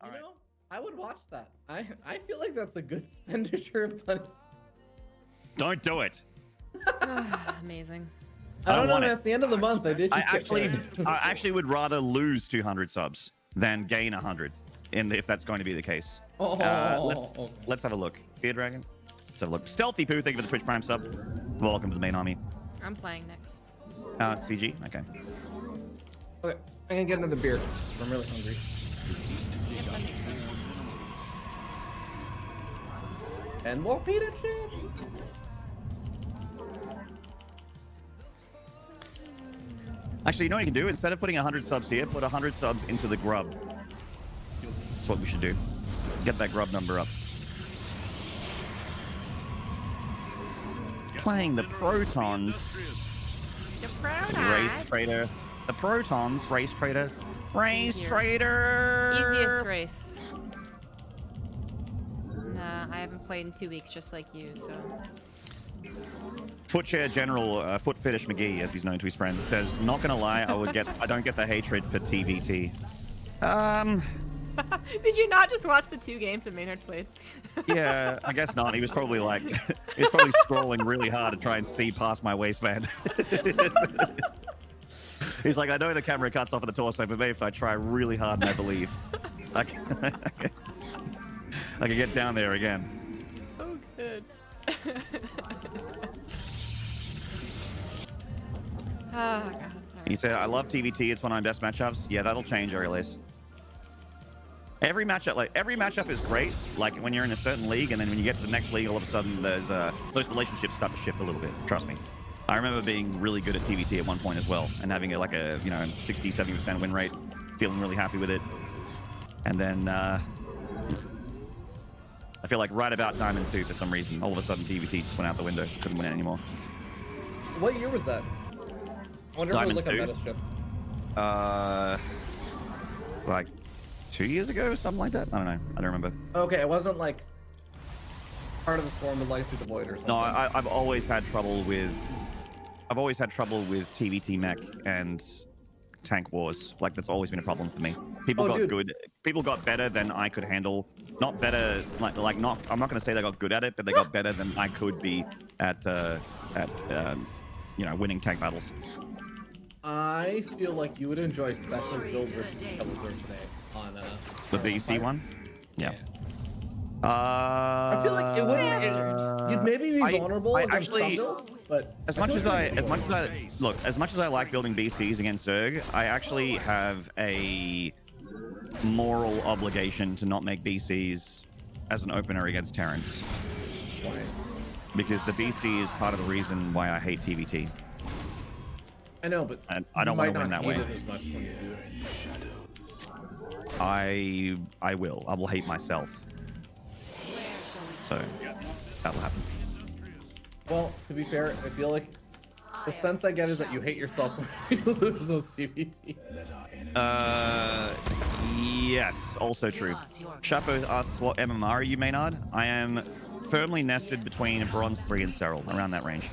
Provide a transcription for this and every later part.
You right. know, I would watch that. I feel like that's a good expenditure of money. Don't do it. Amazing. I don't know, want man. it. It's the end of the month. I did just get paid. I actually would rather lose 200 subs than gain 100, if that's going to be the case. Let's have a look. Fear Dragon. Let's have a look. Stealthy Poo, thank you for the Twitch Prime sub. Welcome to the main army. I'm playing next. It's CG. Okay. Okay, I'm gonna get another beer. I'm really hungry. Yep, that makes sense. And more pita chips. Actually, you know what you can do? Instead of putting 100 subs here, put 100 subs into the grub. That's what we should do. Get that grub number up. Playing the Protons. The Race Trader. The Protons. Race Trader. Race Trader. Easiest race. Nah, I haven't played in 2 weeks, just like you, so. Footchair General, Foot Fetish McGee, as he's known to his friends, says, "Not gonna lie, I don't get the hatred for TvT." Did you not just watch the 2 games that Maynard played? Yeah, I guess not. He was probably like, he was probably scrolling really hard to try and see past my waistband. He's like, I know the camera cuts off at the torso, but maybe if I try really hard and I believe, I can get down there again. So good. Oh, God. He said, I love TvT, it's one of my best matchups. Yeah, that'll change, Aurelius. Every matchup is great, like when you're in a certain league, and then when you get to the next league, all of a sudden there's those relationships start to shift a little bit. Trust me. I remember being really good at TvT at one point as well, and having like a 60-70% win rate, feeling really happy with it. And then I feel like right about Diamond 2, for some reason, all of a sudden TvT just went out the window, couldn't win it anymore. What year was that? I wonder Diamond if it was like 2. a meta ship. Like 2 years ago, something like that. I don't know. I don't remember. Okay, it wasn't like part of the Storm of Legacy of the Void or something. No, I've always had trouble with TvT mech and tank wars. Like that's always been a problem for me. People got good. People got better than I could handle. Not better, like not. I'm not going to say they got good at it, but they got better than I could be at winning tank battles. I feel like you would enjoy Specialist Build versus Teleserve today on the BC one. Yeah. I feel like it wouldn't. You'd maybe be vulnerable against some builds, but as much as I like building BCs against Zerg, I actually have a moral obligation to not make BCs as an opener against Terrans. Why? Because the BC is part of the reason why I hate TvT. I know, but I don't want to win that way. As much when you do it. I will. I will hate myself. So that will happen. Well, to be fair, I feel like the sense I get is that you hate yourself when you lose those CVT. Yes, also true. Chapo asks, what MMR are you, Maynard? I am firmly nested between Bronze 3 and Serral, around that range.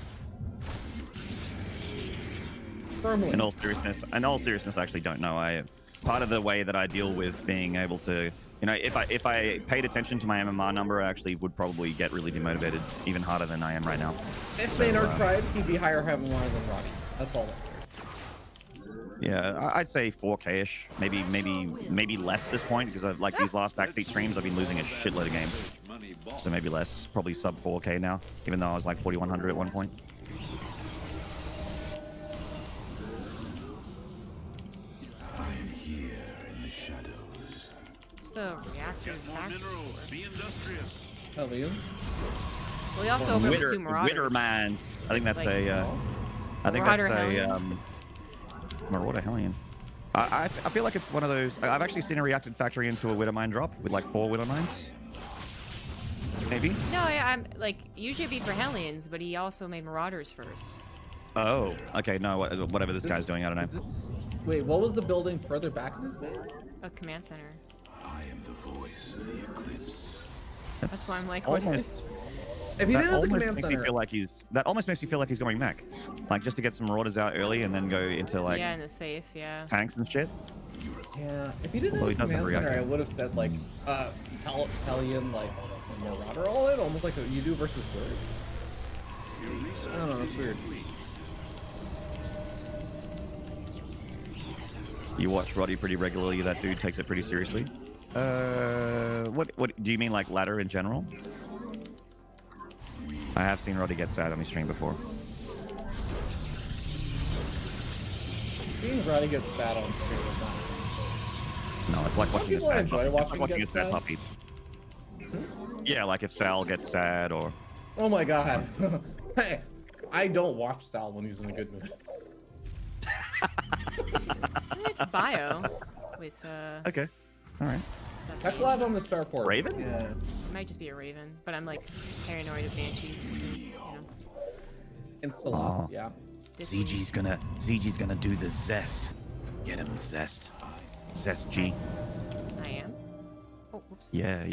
Firmly. In all seriousness, I actually don't know. Part of the way that I deal with being able to, if I paid attention to my MMR number, I actually would probably get really demotivated, even harder than I am right now. If Maynard tried, he'd be higher MMR than Ronnie. That's all that matters. Yeah, I'd say 4K-ish, maybe less at this point, because I've like these last Backseat streams, I've been losing a shitload of games, so maybe less, probably sub 4K now, even though I was like 4100 at one point. The reactor factory. Hell yeah. Well, we also opened with 2 Marauders. Wittermans. I think that's Marauder Marauder Hellion. I feel like it's one of those. I've actually seen a reacted factory into a Wittermine drop with like 4 Wittermines. Maybe. No, I'm like usually it'd be for Hellions, but he also made Marauders first. Oh, okay. No, whatever this guy's doing, I don't know. Wait, what was the building further back in this base? A command center. I am the voice of the eclipse. That's why I'm like, what is? If he didn't have the command center, that almost makes me feel like he's going mech, like just to get some Marauders out early and then go into like Yeah, in the safe, yeah. tanks and shit. Yeah, if you didn't Although have he doesn't command react center, I yet. would have said like Hellion, like Marauder all in, almost like a you do versus Bird. I don't know, it's weird. You watch Roddy pretty regularly. That dude takes it pretty seriously. What do you mean, like ladder in general? I have seen Roddy get sad on his stream before. Seeing Roddy get sad on screen is not. No, it's like Some watching a people sad enjoy puppy. It's watching like watching get a sad sad. puppy. Yeah, like if Sal gets sad or... Oh my god. Hey, I don't watch Sal when he's in a good mood. It's bio with Okay, all right. That collab on the Starport. Raven? Yeah. it might just be a raven, but I'm like paranoid of banshees because, you know. Instaloss, Oh. yeah. This ZG's gonna do the zest. Get him, zest. Zest G. I am. Oh, whoops. Yeah.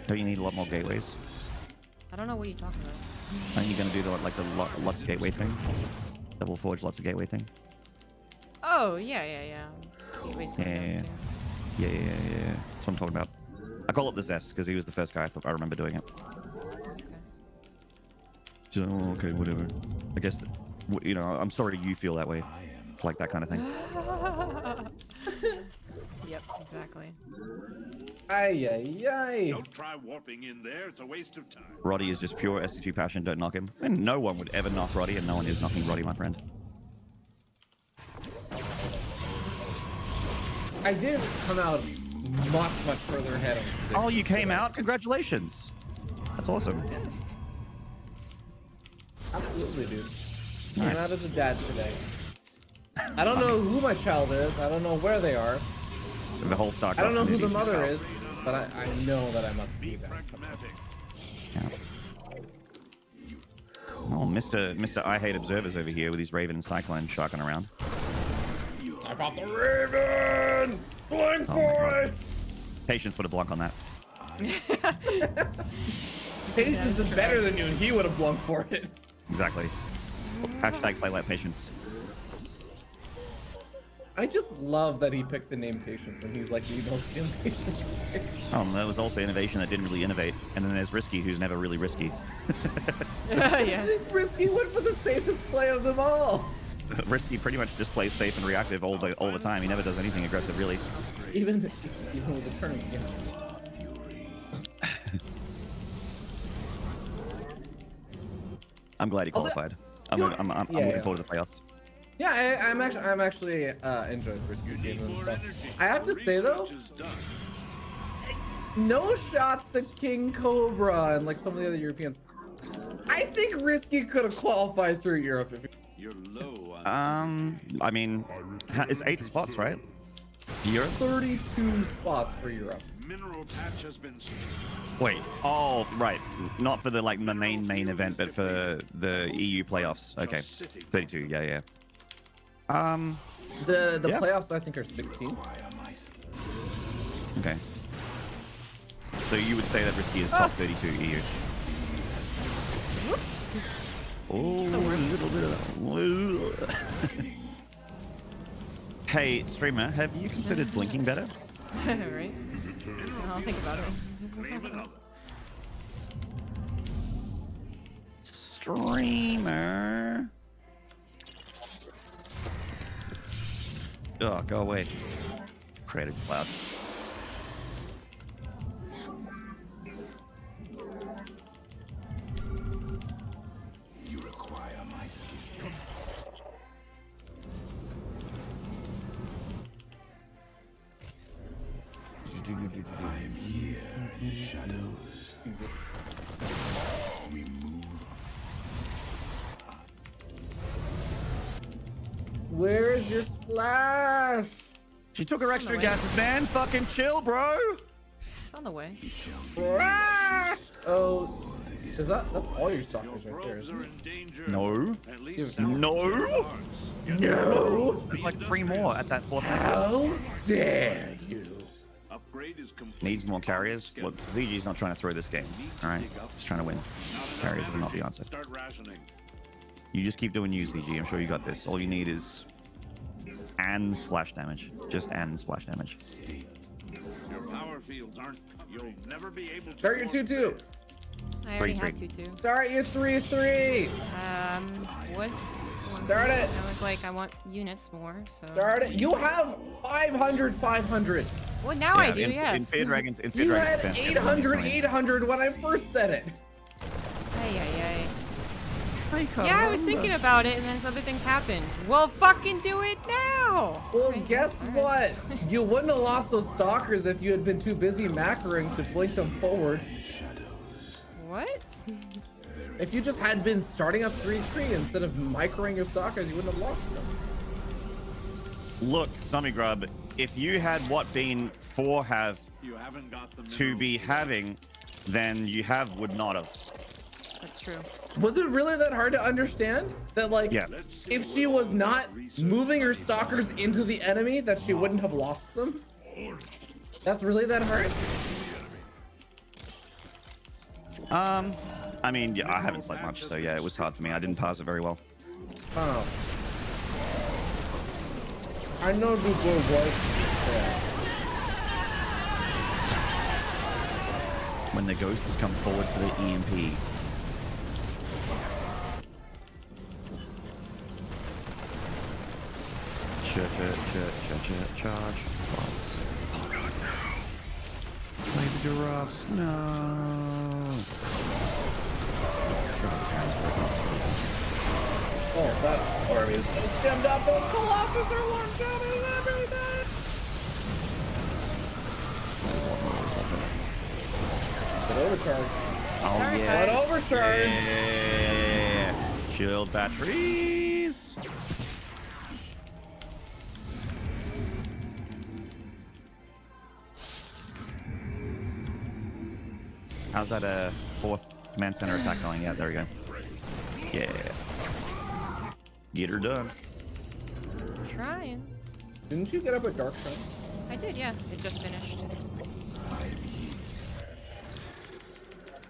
Don't you need a lot more gateways? I don't know what you're talking about. Aren't you gonna do the lots of gateway thing? Double forge lots of gateway thing? Oh, yeah. Gateways coming down Yeah. soon. Yeah. That's what I'm talking about. I call it the zest because he was the first guy I remember doing it. Okay. So, okay, whatever. I guess, you know, I'm sorry you feel that way. It's like that kind of thing. Yep, exactly. Ay. Don't try warping in there. It's a waste of time. Roddy is just pure STG passion. Don't knock him. And no one would ever knock Roddy, and no one is knocking Roddy, my friend. I did come out much further ahead of the Oh, you came out? Congratulations. That's awesome. Absolutely, dude. Nice. I'm out as a dad today. I don't know who my child is. I don't know where they are. The whole StarCraft I don't know who the community. mother is, but I know that I must be that. Pragmatic. Yeah. Oh, Mr. I Hate Observers over here with his Raven and Cyclone sharking around. I got the Raven! Flying Oh my God. force! Patience would have blocked on that. Patience is better than you, and he would have blunked for it. Exactly. Hashtag play like Patience. I just love that he picked the name Patience, and he's like the most impatient. Oh, and there was also innovation that didn't really innovate. And then there's Risky, who's never really risky. Yeah. Risky went for the safest play of them all. Risky pretty much just plays safe and reactive all the time. He never does anything aggressive, really. Even with the tournament, yeah. I'm glad he qualified. I'm Yeah, looking yeah. forward to the playoffs. Yeah, I'm actually enjoying Risky's game and stuff. I have to say though, no shots at King Cobra and like some of the other Europeans. I think Risky could have qualified through Europe if You're low on I mean, it's 8 spots, right? Europe? 32 spots for Europe. mineral patch has been Wait. Oh, right. Not for the like the main event, but for the EU playoffs. Okay. 32. Yeah. The Yeah. playoffs I think are 16. Okay. So you would say that Risky is top 32 EU. Whoops. Oh, a little bit of that. Hey, streamer, have you considered blinking better? Right? I'll think about it. claim another. Streamer. Oh, go away. Creative Cloud. You require my skill. I am here in the shadows. We move. Where's your splash? She took her extra way. gases, man. Fucking chill, bro. It's on the way. Splash! Oh, is that's all your stalkers Your right there, probes isn't are it? in danger. No. At least No. No! There's like 3 more at that 4th nexus. How dare you? upgrade is complete. Needs more carriers. Look, ZG's not trying to throw this game. Alright? Just trying to win. Carriers will not the answer. Start rationing. You just keep doing you, ZG. I'm sure you got this. All you need is and splash damage. Just and splash damage. Your power fields aren't. You'll never be able to. Start your 2-2. I already Three, have 2-2. Start your 3-3. What's Start it. I was like, I want units more, so. Start it. You have 500. Well, now I do, in yes. Fear Dragons, in Fear You Dragons had defense, 800 when I first said it. Ay. Yeah, I was thinking about it, and then other things happened. Well, fucking do it now! Well, Right. guess All what? right. You wouldn't have lost those stalkers if you had been too busy macroing to blink them forward. What? If you just had been starting up 3-3 instead of microing your stalkers, you wouldn't have lost them. Look, ZombieGrub, if you had what been 4 have You haven't got the to be having, then you have would not have. That's true. Was it really that hard to understand? That, like, Yeah. if she was not moving her stalkers into the enemy, that she wouldn't have lost them? That's really that hard? I mean, yeah, I haven't slept much, so yeah, it was hard for me. I didn't pass it very well. Oh. I know the good voice. When the ghosts come forward for the EMP. Charge. Box. Oh god, no. Laser giraffes. No. Oh, that army is so stemmed up. Those Colossus are one-shotting everything. But overcharge. Oh Sorry, yeah. But overcharge. Yeah. Shield batteries. How's that 4th command center attack going? Yeah, there we go. Yeah. Get her done. Trying. Didn't you get up at Dark Sun? I did, yeah. It just finished.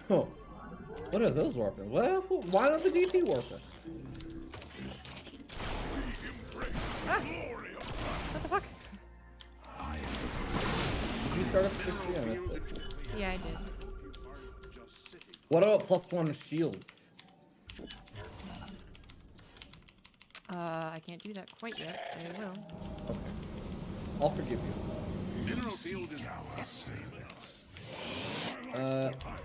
Oh. What are those warping? Well, why don't the DT warp it? Ah! What the fuck? Did you start up 60? I missed it. Yeah, I did. What about +1 shields? I can't do that quite yet. I will. Okay. I'll forgive you. mineral field is.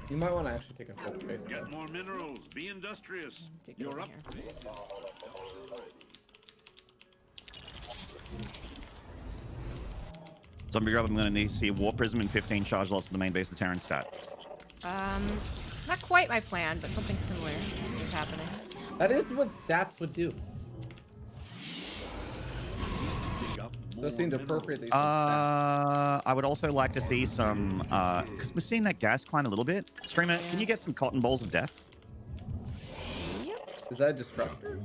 You might want to actually take a full face. Get more minerals. Be industrious. Take it You're over up. here. ZombieGrub, I'm going to need to see a War Prism and 15 charge lots to the main base of the Terran stat. Not quite my plan, but something similar is happening. That is what stats would do. So it seemed appropriate that you said stats. I would also like to see some, because we're seeing that gas climb a little bit. Streamer, can you get some cotton balls of death? Is that a disruptor?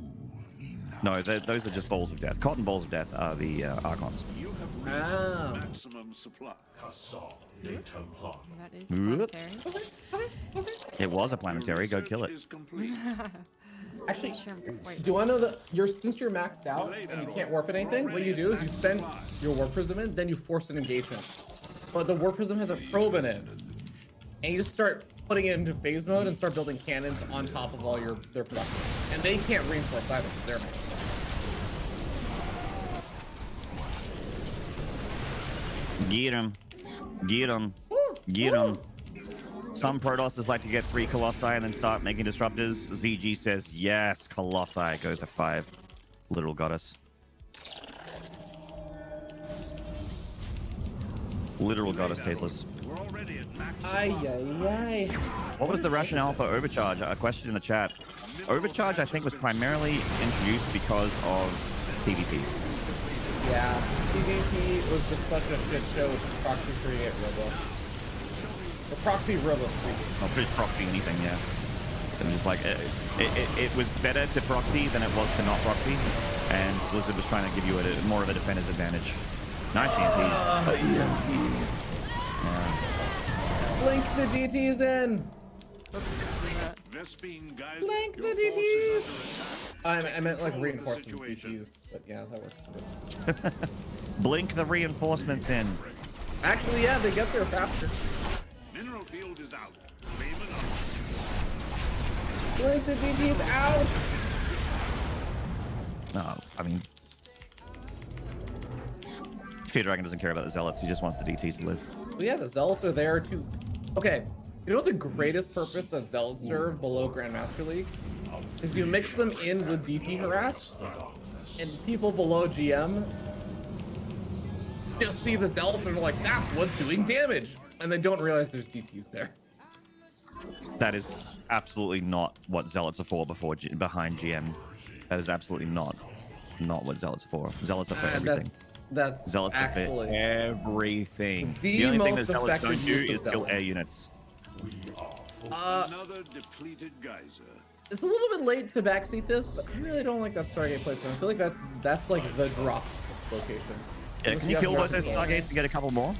No, those are just balls of death. Cotton balls of death are the Archons. You have Ah. maximum supply. That is Whoop. planetary. It was a planetary. Go Research kill it. is complete. Actually, Sure, I'm quite do you want to know that since you're maxed out and you can't warp at anything, what you do is you send your warp prism in, then you force an engagement. But the warp prism has a probe in it, and you just start putting it into phase mode and start building cannons on top of all their production. And they can't reinforce either because they're maxed. Get him. Get him. Get him. Some Protosses like to get 3 Colossi and then start making disruptors. ZG says, yes, Colossi. Go to 5. Little goddess. Literal goddess tasteless. We're already at max. Ay, ay, ay. What was the rationale for overcharge? A question in the chat. Overcharge, I think, was primarily introduced because of PvP. Yeah, PvP was just such a shit show with proxy create robo. Or proxy robo. Or just proxy anything, yeah. It was just like, it was better to proxy than it was to not proxy. And Blizzard was trying to give you more of a defender's advantage. Nice EMP. Yeah. Blink the DTs in! Oops, do that. Vespine guys. Blink your the force is DTs! under attack. I meant like reinforcing DTs, but yeah, that works. Blink the reinforcements in. Actually, yeah, they get there faster. Mineral field is out. Claim another. Blink the DTs out. No, I mean, Fear Dragon doesn't care about the Zealots. He just wants the DTs to live. Well, yeah, the Zealots are there to. Okay, you know what the greatest purpose that Zealots serve below Grandmaster League is you mix them in with DT harass, and people below GM just see the Zealots and are like, that's what's doing damage, and they don't realize there's DTs there. That is absolutely not what Zealots are for behind GM. That is absolutely not what Zealots are for. Zealots are for everything. That's Zealots actually are for everything. the The only thing most that Zealots effective don't do use of is kill Zealots. air units. Another depleted geyser. It's a little bit late to backseat this, but I really don't like that Stargate placement. I feel like that's like the drop location. Yeah, can you kill both those Stargates and get a couple more?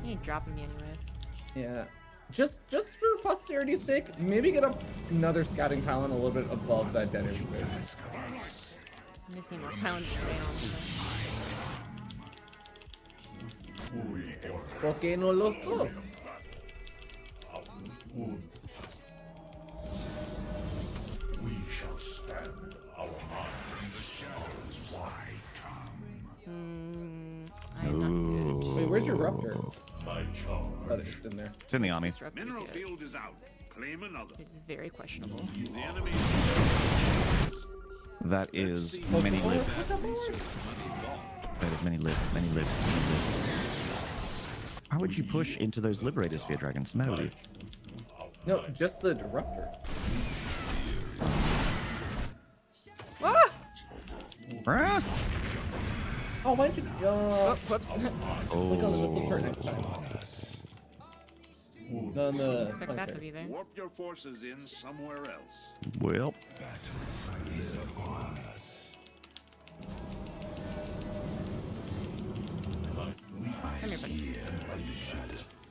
You ain't dropping me anyways. Yeah. Just for posterity's sake, maybe get up another scouting pylon a little bit above that dead airspace. I just need more pounds to rain on. ¿Por qué no los dos? We shall stand our mind in the shadows. Why come? I'm not good. Wait, where's your Ruptor? My charge. Oh, it's in there. It's in the army. Disruptors, Mineral yeah. field is out. Claim another. It's very questionable. The enemy. That is many live. That is many live. Many live. Many live. Why would you push into those Liberators, Fear Dragon? What's the matter with you? No, just the Disruptor. Ah! Ah! Oh, why don't you Oh, whoops. click on the missile turret next time? No, on the Expect that to be there. Warp your forces in somewhere else. Well, Come here, buddy.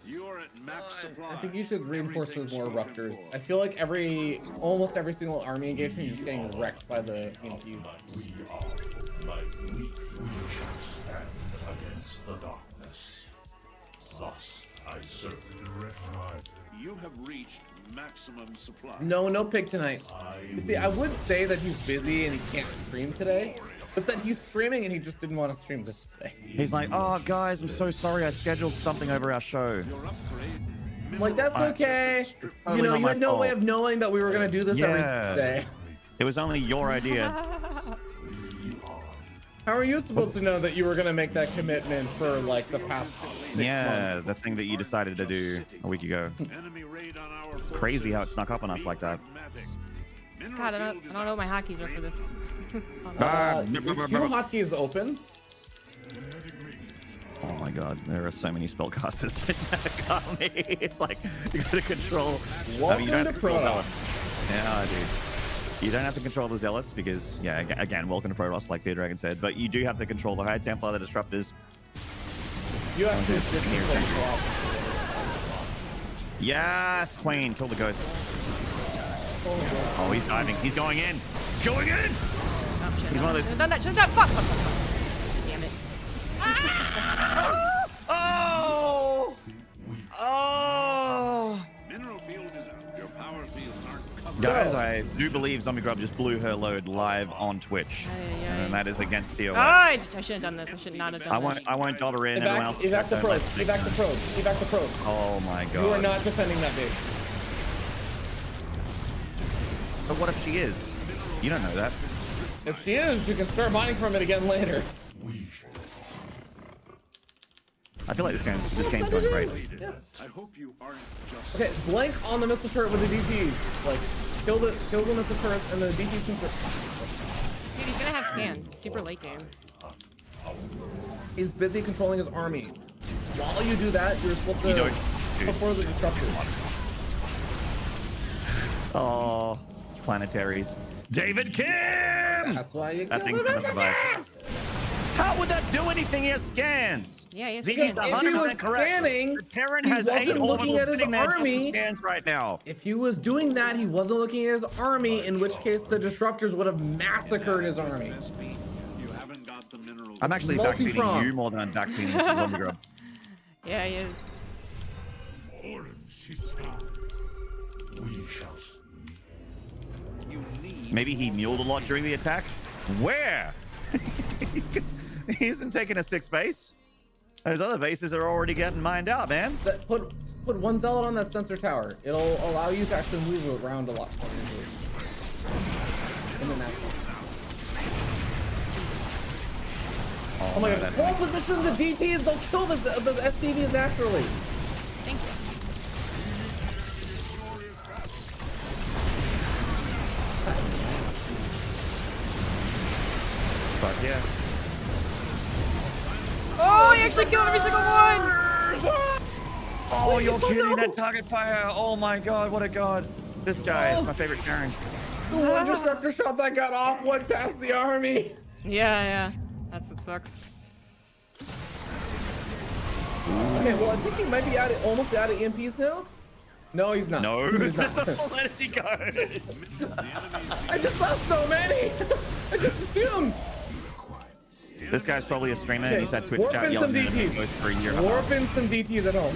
You're at max supply. I think you should reinforce with more Everything's Ruptors. spoken I for. feel like almost every single army engagement, you're just getting wrecked by the EMPs. We are for my weak. We shall stand against the darkness. Thus I serve. You have reached maximum supply. No pig tonight. You see, I would say that he's busy and he can't stream today, but that he's streaming and he just didn't want to stream this today. he's like, oh, guys, I'm so sorry. I scheduled something over our show. Your upgrade. I'm like, that's okay. Totally You know, not you my had no way fault. of knowing that we were going to do this Yeah. every day. It was only your idea. How are you supposed to know that you were going to make that commitment for like the past 6 Yeah, months? the thing that you decided to do a week ago. Enemy raid on our Crazy how it snuck up on us like that. God, I don't know what my hotkeys are for this. Your Q hotkey is open. Oh my god, there are so many spellcasters in that army. It's like, you gotta control... Welcome you don't to have to control Protoss. Zealots. Yeah, dude. You don't have to control the Zealots because, yeah, again, welcome to Protoss, like Fear Dragon said, but you do have to control the High Templar, the Disruptors. You have to Okay. disrespect. Yes, Queen, kill the ghost. Oh, he's diving. He's going in. He's going in! Oh, shit. He's one of those- Should've done that. Should've done that. Fuck. Damn it. Oh! Oh! Mineral field is out. Your power fields aren't covered. Guys, I do believe ZombieGrub just blew her load live on Twitch. And that is against TOS. Oh, I shouldn't have done this. I should not have done this. I won't dollar in. Everyone else. Evac the probe. Evac the probe. Evac the probe. Oh my god. You are not defending that base. But what if she is? You don't know that. If she is, you can start mining from it again later. I feel like this game's going great. Yes. I hope you aren't just. Okay, blank on the missile turret with the DPs. Like, kill the missile turret and the DPs can. Dude, he's gonna have scans. It's super late game. He's busy controlling his army. While you do that, you're supposed to You don't, dude. before the disruptors. Oh, planetaries. David Kim! That's why you That kill thing's the gonna missile survive. turrets! How would that do anything? He has scans. Yeah, yes. Ziggy's Because if he was 100% correct. scanning, The Terran he has 8 wasn't looking orbitals at his sitting there army. taking scans right now. If he was doing that, he wasn't looking at his army, in which case the disruptors would have massacred his army. You haven't got the minerals. I'm actually Multi-pronged. backseating you more than I'm backseating ZombieGrub. Yeah, he is. We shall see. You need Maybe he muled a lot during the attack. Where? He isn't taking a 6th base. Those other bases are already getting mined out, man. Put one zealot on that sensor tower. It'll allow you to actually move around a lot more easily. In the natural. Oh my god, hold position the DTs, they'll kill the SCVs naturally. Thank you. But yeah. Oh, he actually killed every single one! Oh, you're kidding. That target fire. Oh my god, what a god. This guy is my favorite Terran. The one disruptor shot that got off went past the army. Yeah. That's what sucks. Okay, well I think he might be almost out of EMPs now. No, he's not. No, he's not. that's a full energy goes. I just saw so many. I just assumed. This guy's probably a streamer. Okay, He's had Twitch warp chat in yelling some at him DTs. for a year and a half. Warp in some DTs at home.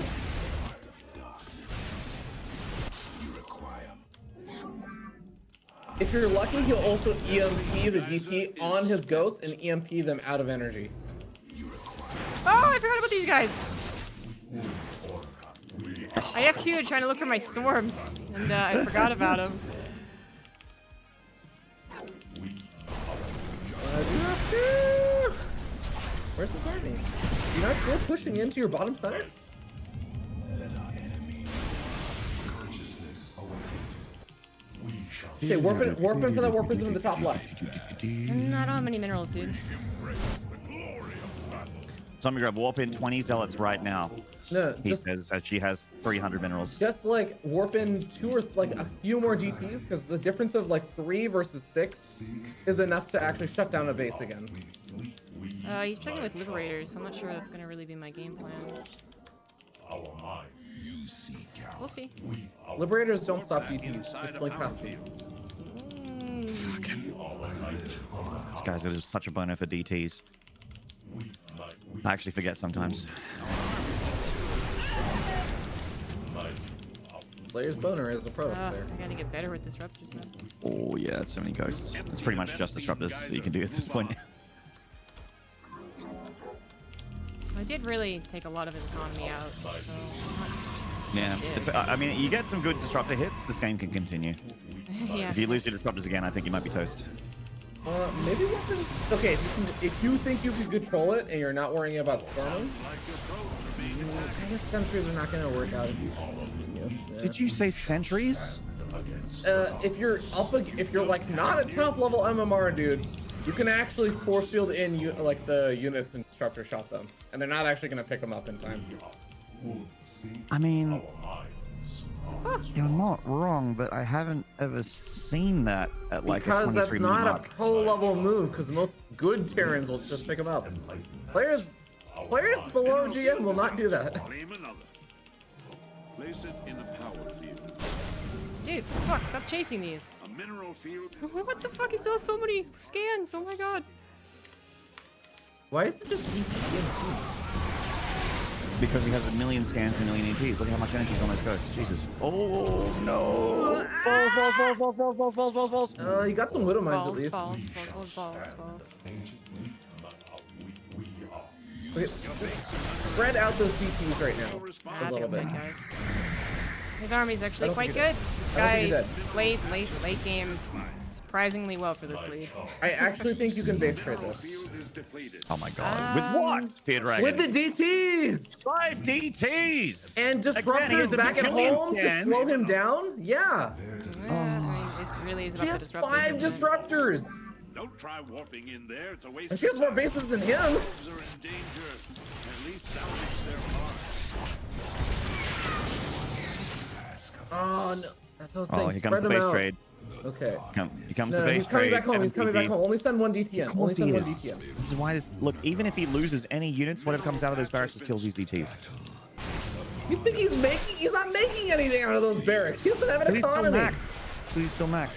If you're lucky, he'll also EMP the DT on his ghost and EMP them out of energy. Oh, I forgot about these guys. I F2'd trying to look for my storms, and I forgot about them. Where's the army? You're not still pushing into your bottom center? Okay, warp in for that warp prism in the top left. And I don't have many minerals, dude. ZombieGrub, warp in 20 zealots right now. No, He just, says that she has 300 minerals. just like warp in 2 or like a few more DTs, because the difference of like 3 versus 6 is enough to actually shut down a base again. He's playing with Liberators, so I'm not sure that's gonna really be my game plan. We'll see. Liberators don't stop DTs, just blink past them. This guy's got such a boner for DTs. I actually forget sometimes. Player's boner is a pro there. I gotta get better with disruptors, man. Oh yeah, so many ghosts. It's pretty much just disruptors that you can do at this point. I did really take a lot of his economy out, so... Yeah, it's, I mean, you get some good disruptor hits, this game can continue. Yeah. If you lose your disruptors again, I think you might be toast. Maybe weapons. Okay, if you think you can control it and you're not worrying about storming, I guess sentries are not going to work out. Did you say sentries? If you're like not a top level MMR dude, you can actually force field in like the units and disruptor shot them, and they're not actually going to pick them up in time. I mean, you're not wrong, but I haven't ever seen that at like Because a that's 23 not mark. a pro level move, because most good Terrans will just pick them up. Players below GM will not do that. claim another. Place it in a power field. Dude, fuck, stop chasing these. A mineral field. What the fuck? He still has so many scans. Oh my god. Why is it just Because he has a million scans and a million EPs. Look how much energy is on those ghosts. Jesus. Oh no! Balls. You got some Widow Mines at least. Balls. Okay, spread out those DPs right now a little bit. Guys. His army's actually I don't quite think good. This guy he's dead. played late game surprisingly well for this league. I actually think you can base trade this. Field is depleted. Oh my god. With what? Fear Dragon. With the DTs! 5 DTs! And Again, he has disruptors a back at bajillion home to scans. slow him down? Yeah. Yeah, I mean, it really is She about the has disruptors. 5 isn't it? disruptors! Don't try warping in there. It's a waste And she has of more time. bases than him! They're in danger. At least salvage their parts. Oh no. That's what I was Oh, saying. here comes Spread the them base out. trade. Okay. He comes No, to base he's coming trade, back home. He's coming back home. Only send one DT in. Only send one DT in. This is why this. Look, even if he loses any units, whatever comes out of those barracks just kills these DTs. You think he's making? He's not making anything out of those barracks. He doesn't have an economy. He's still Max.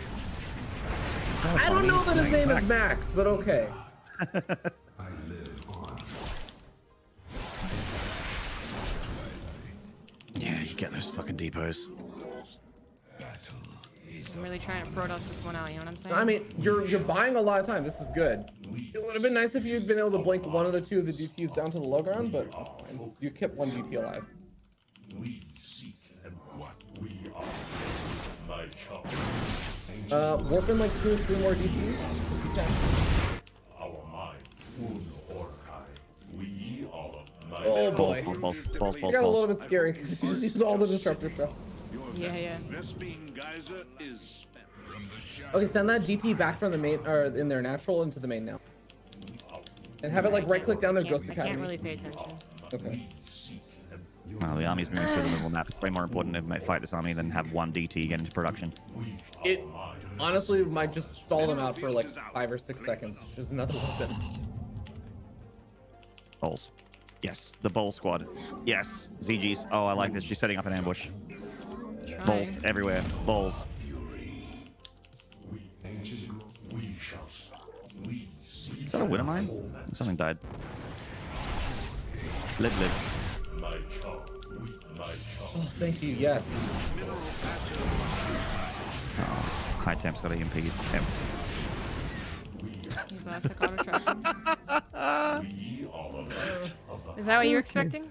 I don't know that his name is Max, but okay. Yeah, you get those fucking depots. I'm really trying to Protoss this one out, you know what I'm saying? I mean, you're buying a lot of time. This is good. It would have been nice if you'd been able to blink one of the two of the DTs down to the low ground, but that's fine. You kept one DT alive. We seek and what we are. My child. Warp in like 2 or 3 more DTs. Our mind. Un Orkai. We all of my Oh boy. Balls. It got a little bit scary because you just used all the disruptor stuff. Yeah. Vespene geyser is spent. Okay, send that DT back from the main, or in their natural into the main now. And have it like right click down their Ghost I Academy. can't really pay attention. Okay. Well, the army's moving through the middle map. It's way more important to fight this army than have one DT get into production. It honestly might just stall them out for like 5 or 6 seconds. Just another weapon. Bowls. Yes, the bowl squad. Yes, ZG's. Oh, I like this. She's setting up an ambush. Bowls everywhere. Bowls. Is that a winner mine? Something died. Lives. Oh, thank you. Yes. Oh, high temp's got EMP. Temp. Use elastic auto track. Is that what you were expecting?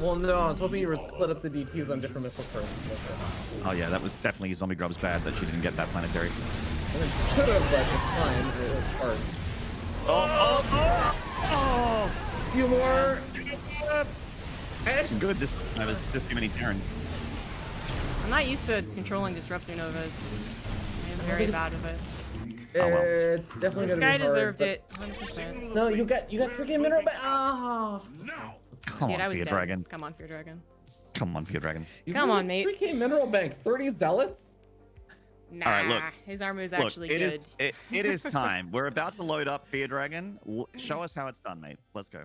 Well, no, I was hoping you would split up the DTs on different missile turrets. Oh yeah, that was definitely ZombieGrub's bad that she didn't get that planetary. I mean, could have, but it's fine. It was hard. Oh! A few more. That's good. That was just too many Terran. I'm not used to controlling disruptor novas. I'm very bad with it. Oh, well. It's definitely This gonna guy be hard, deserved but- it, 100%. No, you got freaking mineral back. Ah. Come Dude, I on, was Fear dead. Dragon. Come on, Fear Dragon. Come on, Fear Dragon. Come on, mate. 3K mineral bank, 30 zealots. Nah, All right, look. his armor is Look, actually it good. is it is time. We're about to load up Fear Dragon. Show us how it's done, mate. Let's go.